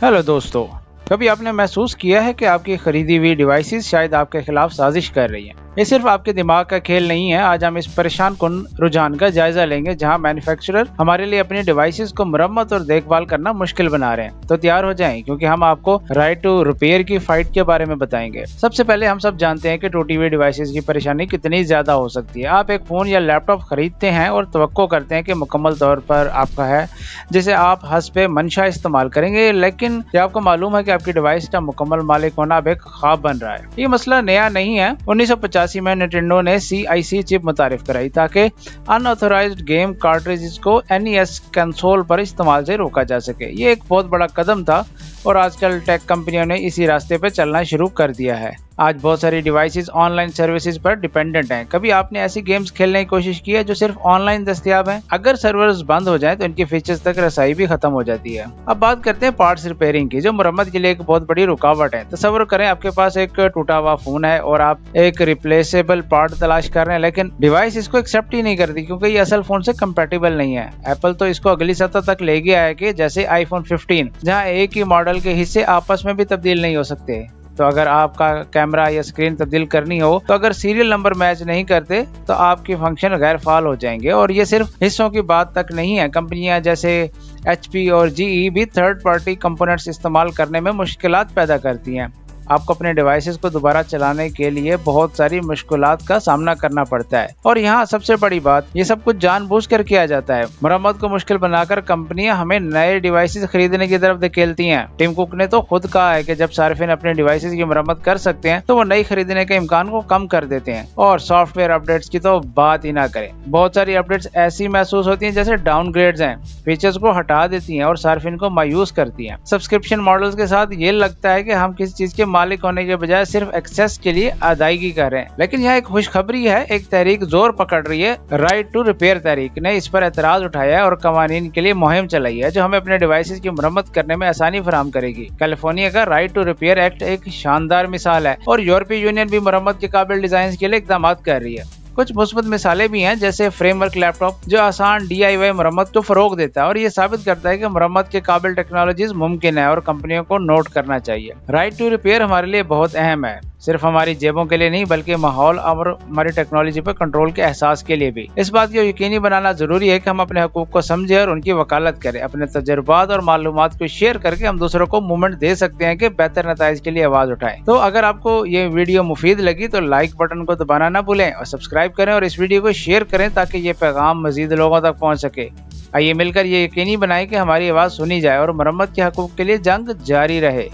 Hello दोस्तों, कभी आपने महसूस किया है कि आपकी खरीदी हुई डिवाइसेस शायद आपके खिलाफ साजिश कर रही हैं? ये सिर्फ आपके दिमाग का खेल नहीं है। आज हम इस परेशान कुन रुझान का जायजा लेंगे जहां मैन्युफैक्चरर हमारे लिए अपनी डिवाइसेस को मरम्मत और देखभाल करना मुश्किल बना रहे हैं। तो तैयार हो जाएं, क्योंकि हम आपको राइट टू रिपेयर की फाइट के बारे में बताएंगे। सबसे पहले हम सब जानते हैं कि टूटी हुई डिवाइसेस की परेशानी कितनी ज्यादा हो सकती है। आप एक फोन या लैपटॉप खरीदते हैं और तवक्को करते हैं कि मुकम्मल तौर पर आपका है, जिसे आप हस्बे मंशा इस्तेमाल करेंगे, लेकिन जब आपको मालूम है कि आपकी डिवाइस का मुकम्मल मालिक होना अब एक ख्वाब बन रहा है। ये मसला नया नहीं है। 1985 में निंटेंडो ने CIC चिप मुतारिफ कराई ताकि अनऑथोराइज्ड गेम कार्ट्रिजेस को NES कंसोल पर इस्तेमाल से रोका जा सके। ये एक बहुत बड़ा कदम था और आजकल टेक कंपनियों ने इसी रास्ते पे चलना शुरू कर दिया है। आज बहुत सारी डिवाइसेस ऑनलाइन सर्विसेज पर डिपेंडेंट हैं। कभी आपने ऐसी गेम्स खेलने की कोशिश की है जो सिर्फ ऑनलाइन दस्तयाब हैं? अगर सर्वर्स बंद हो जाएं तो इनके फीचर्स तक रसाई भी खत्म हो जाती है। अब बात करते हैं पार्ट्स रिपेयरिंग की, जो मरम्मत के लिए एक बहुत बड़ी रुकावट है। तस्वर करें आपके पास एक टूटा हुआ फोन है और आप एक रिप्लेसेबल पार्ट तलाश कर रहे हैं, लेकिन डिवाइस इसको एक्सेप्ट ही नहीं करती क्योंकि ये असल फोन से कंपेटिबल नहीं है। एप्पल तो इसको अगली सतह तक ले गया है कि जैसे iPhone 15, जहाँ एक ही मॉडल के हिस्से आपस में भी तब्दील नहीं हो सकते। तो अगर आपका कैमरा या स्क्रीन तब्दील करनी हो तो अगर सीरियल नंबर मैच नहीं करते तो आपके फंक्शन गैर फाल हो जाएंगे। और ये सिर्फ हिस्सों की बात तक नहीं है। कंपनियां जैसे HP और GE भी थर्ड पार्टी कंपोनेंट्स इस्तेमाल करने में मुश्किलात पैदा करती हैं। आपको अपने डिवाइसेस को दोबारा चलाने के लिए बहुत सारी मुश्किलात का सामना करना पड़ता है। और यहाँ सबसे बड़ी बात, ये सब कुछ जानबूझकर किया जाता है। मरम्मत को मुश्किल बनाकर कंपनियां हमें नए डिवाइसेस खरीदने की तरफ धकेलती हैं। टिम कुक ने तो खुद कहा है कि जब सार्फिन अपने डिवाइसेस की मरम्मत कर सकते हैं तो वो नई खरीदने के इम्कान को कम कर देते हैं। और सॉफ्टवेयर अपडेट्स की तो बात ही ना करें। बहुत सारी अपडेट्स ऐसी महसूस होती हैं जैसे डाउनग्रेड्स हैं, फीचर्स को हटा देती हैं और सार्फिन को मायूस करती हैं। सब्सक्रिप्शन मॉडल्स के साथ ये लगता है कि हम किसी चीज के मालिक होने के बजाय सिर्फ एक्सेस के लिए अदायगी कर रहे हैं। लेकिन यह एक खुशखबरी है, एक तहरीक जोर पकड़ रही है। राइट टू रिपेयर तहरीक ने इस पर एतराज उठाया है और कवानीन के लिए मुहिम चलाई है जो हमें अपने डिवाइसेस की मरम्मत करने में आसानी फराहम करेगी। कैलिफोर्निया का राइट टू रिपेयर एक्ट एक शानदार मिसाल है और यूरोपीय यूनियन भी मरम्मत के काबिल डिजाइन के लिए इकदाम कर रही है। कुछ मुस्बत मिसालें भी हैं, जैसे फ्रेमवर्क लैपटॉप जो आसान DIY मरम्मत को फरोग देता है और ये साबित करता है कि मरम्मत के काबिल टेक्नोलॉजीज मुमकिन है और कंपनियों को नोट करना चाहिए। राइट टू रिपेयर हमारे लिए बहुत अहम है, सिर्फ हमारी जेबों के लिए नहीं बल्कि माहौल और हमारी टेक्नोलॉजी पर कंट्रोल के एहसास के लिए भी। इस बात को यकीनी बनाना जरूरी है कि हम अपने हकूक को समझें और उनकी वकालत करें। अपने तजुर्बात और मालूमात को शेयर करके हम दूसरों को मूवमेंट दे सकते हैं कि बेहतर नताइज के लिए आवाज उठाएं। तो अगर आपको ये वीडियो मुफीद लगी तो लाइक बटन को दबाना ना भूलें और सब्सक्राइब करें और इस वीडियो को शेयर करें ताकि ये पैगाम मजीद लोगों तक पहुँच सके। आइए मिलकर ये यकीनी बनाएं कि हमारी आवाज सुनी जाए और मरम्मत के हकूक के लिए जंग जारी रहे।